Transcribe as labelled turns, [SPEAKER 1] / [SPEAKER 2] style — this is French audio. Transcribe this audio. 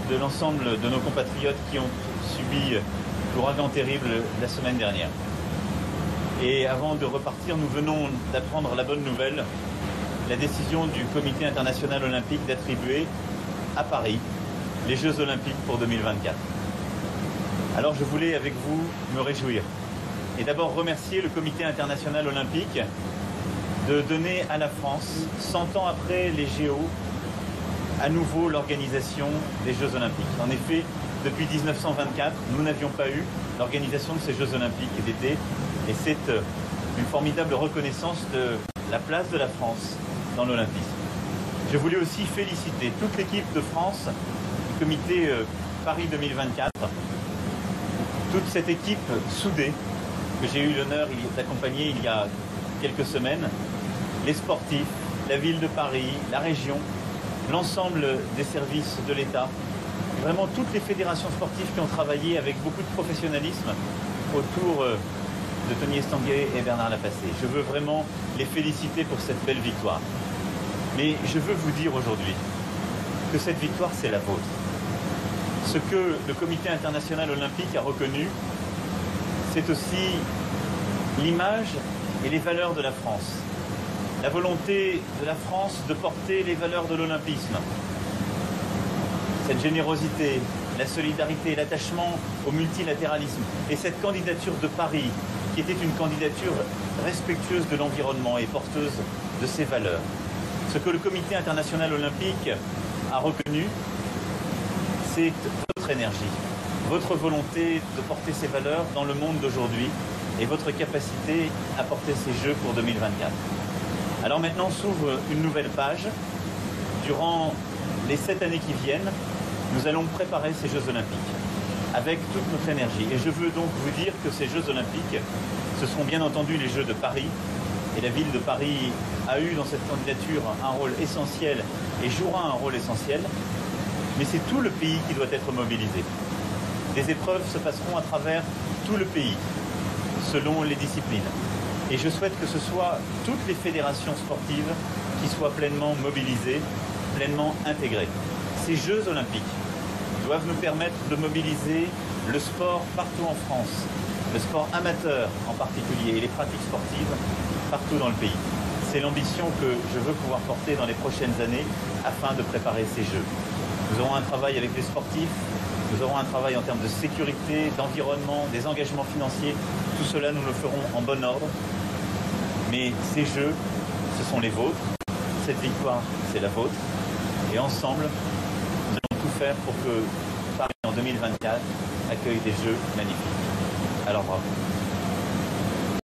[SPEAKER 1] de l'ensemble de nos compatriotes qui ont subi l'ouragan terrible la semaine dernière. Et avant de repartir, nous venons d'apprendre la bonne nouvelle, la décision du Comité international olympique d'attribuer à Paris les Jeux olympiques pour 2024. Alors je voulais avec vous me réjouir et d'abord remercier le Comité international olympique de donner à la France, 100 ans après les JO, à nouveau l'organisation des Jeux olympiques. En effet, depuis 1924, nous n'avions pas eu l'organisation de ces Jeux olympiques d'été et c'est une formidable reconnaissance de la place de la France dans l'olympisme. Je voulais aussi féliciter toute l'équipe de France du comité Paris 2024, toute cette équipe soudée que j'ai eu l'honneur d'accompagner il y a quelques semaines, les sportifs, la ville de Paris, la région, l'ensemble des services de l'État, vraiment toutes les fédérations sportives qui ont travaillé avec beaucoup de professionnalisme autour de Tony Estanguet et Bernard Lapassé. Je veux vraiment les féliciter pour cette belle victoire. Mais je veux vous dire aujourd'hui que cette victoire, c'est la vôtre. Ce que le Comité international olympique a reconnu, c'est aussi l'image et les valeurs de la France. La volonté de la France de porter les valeurs de l'olympisme. Cette générosité, la solidarité, l'attachement au multilatéralisme et cette candidature de Paris, qui était une candidature respectueuse de l'environnement et porteuse de ses valeurs. Ce que le Comité international olympique a reconnu, c'est votre énergie, votre volonté de porter ces valeurs dans le monde d'aujourd'hui et votre capacité à porter ces Jeux pour 2024. Alors maintenant s'ouvre une nouvelle page. Durant les 7 années qui viennent, nous allons préparer ces Jeux olympiques avec toute notre énergie. Et je veux donc vous dire que ces Jeux olympiques, ce seront bien entendu les Jeux de Paris. Et la ville de Paris a eu dans cette candidature un rôle essentiel et jouera un rôle essentiel. Mais c'est tout le pays qui doit être mobilisé. Les épreuves se passeront à travers tout le pays, selon les disciplines. Et je souhaite que ce soit toutes les fédérations sportives qui soient pleinement mobilisées, pleinement intégrées. Ces Jeux olympiques doivent nous permettre de mobiliser le sport partout en France, le sport amateur en particulier et les pratiques sportives partout dans le pays. C'est l'ambition que je veux pouvoir porter dans les prochaines années afin de préparer ces Jeux. Nous aurons un travail avec les sportifs, nous aurons un travail en termes de sécurité, d'environnement, des engagements financiers. Tout cela, nous le ferons en bon ordre. Mais ces Jeux, ce sont les vôtres. Cette victoire, c'est la vôtre. Et ensemble, nous allons tout faire pour que Paris en 2024 accueille des Jeux magnifiques. Alors bravo.